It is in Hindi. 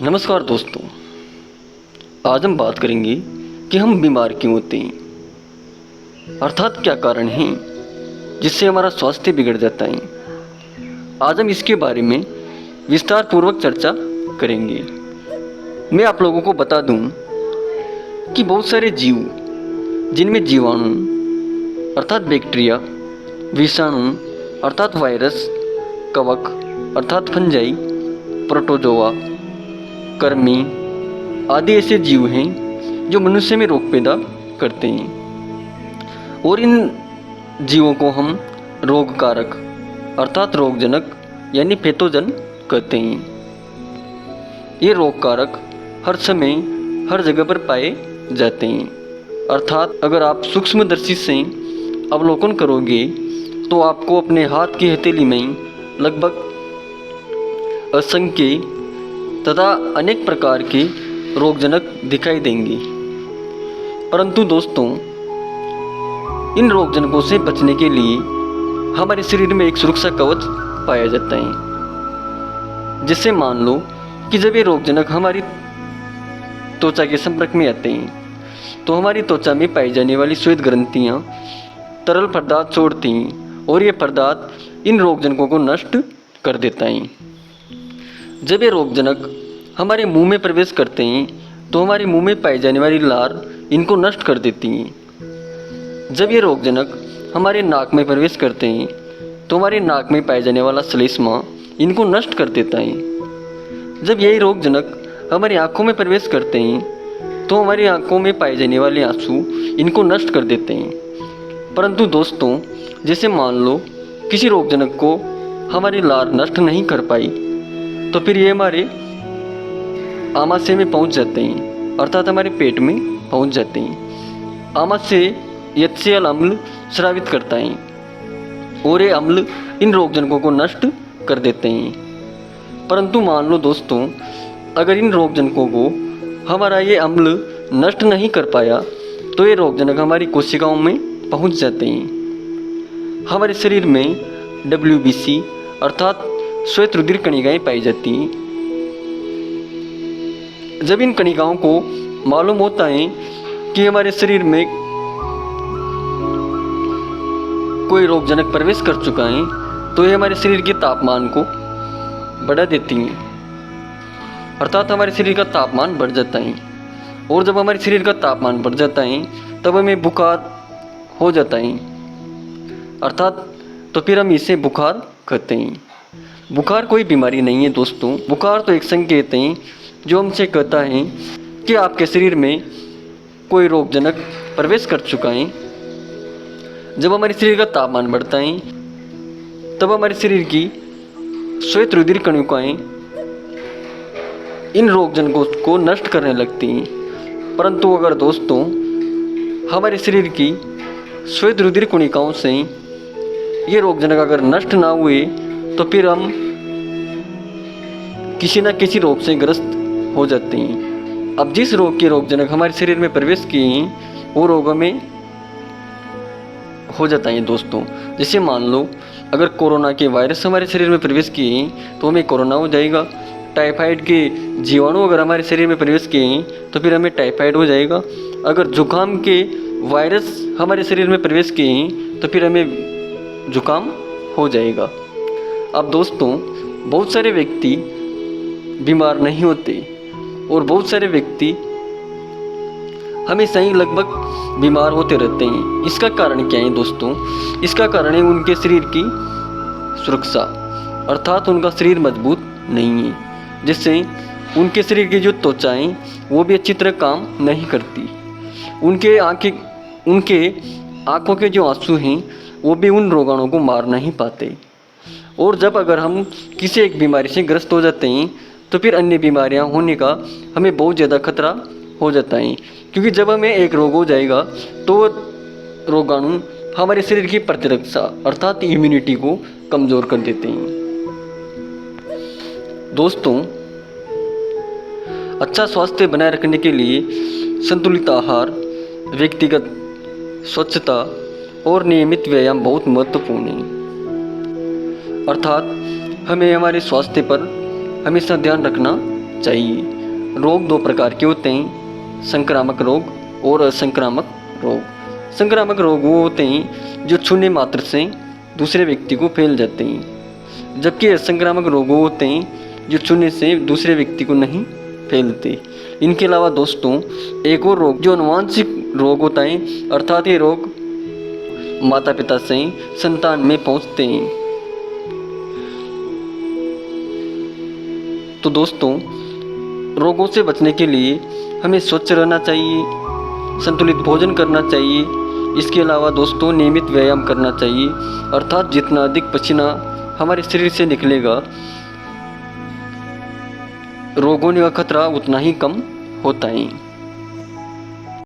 नमस्कार दोस्तों, आज हम बात करेंगे कि हम बीमार क्यों होते हैं, अर्थात क्या कारण हैं जिससे हमारा स्वास्थ्य बिगड़ जाता है। आज हम इसके बारे में विस्तार पूर्वक चर्चा करेंगे। मैं आप लोगों को बता दूं कि बहुत सारे जीव जिनमें जीवाणु अर्थात बैक्टीरिया, विषाणु अर्थात वायरस, कवक अर्थात फंजाई, प्रोटोजोआ, कर्मी आदि ऐसे जीव हैं जो मनुष्य में रोग पैदा करते हैं और इन जीवों को हम रोगकारक अर्थात रोगजनक यानी पैथोजन कहते हैं। ये रोगकारक हर समय हर जगह पर पाए जाते हैं, अर्थात अगर आप सूक्ष्मदर्शी से अवलोकन करोगे तो आपको अपने हाथ की हथेली में लगभग असंख्य तथा अनेक प्रकार के रोगजनक दिखाई देंगे। परंतु दोस्तों, इन रोगजनकों से बचने के लिए हमारे शरीर में एक सुरक्षा कवच पाया जाता है। जिससे मान लो कि जब ये रोगजनक हमारी त्वचा के संपर्क में आते हैं तो हमारी त्वचा में पाई जाने वाली श्वेत ग्रंथियाँ तरल पदार्थ छोड़ती हैं और ये पदार्थ इन रोगजनकों को नष्ट कर देता है। जब ये रोगजनक हमारे मुंह में प्रवेश करते हैं तो हमारे मुंह में पाई जाने वाली लार इनको नष्ट कर देती हैं। जब ये रोगजनक हमारे नाक में प्रवेश करते हैं तो हमारे नाक में पाए जाने वाला श्लेष्मा इनको नष्ट कर देता है। जब यही रोगजनक हमारी आँखों में प्रवेश करते हैं तो हमारी आँखों में पाए जाने वाले आंसू इनको नष्ट कर देते हैं। परंतु दोस्तों, जैसे मान लो किसी रोगजनक को हमारी लार नष्ट नहीं कर पाई तो फिर ये हमारे आमाशय में पहुंच जाते हैं, अर्थात हमारे पेट में पहुंच जाते हैं। आमाशय HCl अम्ल स्रावित करता है और ये अम्ल इन रोगजनकों को नष्ट कर देते हैं। परंतु मान लो दोस्तों, अगर इन रोगजनकों को हमारा ये अम्ल नष्ट नहीं कर पाया तो ये रोगजनक हमारी कोशिकाओं में पहुंच जाते हैं। हमारे शरीर में WBC अर्थात श्वेत रुधिर कणिकाएं पाई जाती हैं। जब इन कणिकाओं को मालूम होता है कि हमारे शरीर में कोई रोगजनक प्रवेश कर चुका है तो ये हमारे शरीर के तापमान को बढ़ा देती हैं, अर्थात हमारे शरीर का तापमान बढ़ जाता है। और जब हमारे शरीर का तापमान बढ़ जाता है तब हमें बुखार हो जाता है, अर्थात तो फिर हम इसे बुखार कहते हैं। बुखार कोई बीमारी नहीं है दोस्तों, बुखार तो एक संकेत है जो हमसे कहता है कि आपके शरीर में कोई रोगजनक प्रवेश कर चुका है। जब हमारे शरीर का तापमान बढ़ता है तब हमारे शरीर की श्वेत रुधिर कणिकाएं इन रोगजनकों को नष्ट करने लगती हैं। परंतु अगर दोस्तों हमारे शरीर की श्वेत रुधिर कणिकाओं से ये रोगजनक अगर नष्ट ना हुए तो फिर हम किसी न किसी रोग से ग्रस्त हो जाते हैं। अब जिस रोग के रोगजनक हमारे शरीर में प्रवेश किए हैं वो रोग हमें हो जाता है दोस्तों। जैसे मान लो अगर कोरोना के वायरस हमारे शरीर में प्रवेश किए हैं तो हमें कोरोना हो जाएगा। टाइफाइड के जीवाणु अगर हमारे शरीर में प्रवेश किए हैं तो फिर हमें टाइफाइड हो जाएगा। अगर जुकाम के वायरस हमारे शरीर में प्रवेश किए हैं तो फिर हमें जुकाम हो जाएगा। अब दोस्तों, बहुत सारे व्यक्ति बीमार नहीं होते और बहुत सारे व्यक्ति हमेशा ही लगभग बीमार होते रहते हैं। इसका कारण क्या है दोस्तों? इसका कारण है उनके शरीर की सुरक्षा, अर्थात उनका शरीर मजबूत नहीं है, जिससे उनके शरीर की जो त्वचा है वो भी अच्छी तरह काम नहीं करती। उनके आँखों के जो आंसू हैं वो भी उन रोगाणुओं को मार नहीं पाते। और जब अगर हम किसी एक बीमारी से ग्रस्त हो जाते हैं तो फिर अन्य बीमारियां होने का हमें बहुत ज़्यादा खतरा हो जाता है, क्योंकि जब हमें एक रोग हो जाएगा तो रोगाणु हमारे शरीर की प्रतिरक्षा अर्थात इम्यूनिटी को कमज़ोर कर देते हैं। दोस्तों, अच्छा स्वास्थ्य बनाए रखने के लिए संतुलित आहार, व्यक्तिगत स्वच्छता और नियमित व्यायाम बहुत महत्वपूर्ण है। अर्थात हमें हमारे स्वास्थ्य पर हमेशा ध्यान रखना चाहिए। रोग दो प्रकार के होते हैं, संक्रामक रोग और असंक्रामक रोग। संक्रामक रोग वो होते हैं जो छूने मात्र से दूसरे व्यक्ति को फैल जाते हैं, जबकि असंक्रामक रोग वो होते हैं जो छूने से दूसरे व्यक्ति को नहीं फैलते। इनके अलावा दोस्तों एक और रोग जो अनुवांशिक रोग होता है, अर्थात ये रोग माता पिता से संतान में पहुंचते हैं। तो दोस्तों रोगों से बचने के लिए हमें स्वच्छ रहना चाहिए, संतुलित भोजन करना चाहिए। इसके अलावा दोस्तों नियमित व्यायाम करना चाहिए, अर्थात जितना अधिक पसीना हमारे शरीर से निकलेगा रोग होने का खतरा उतना ही कम होता है।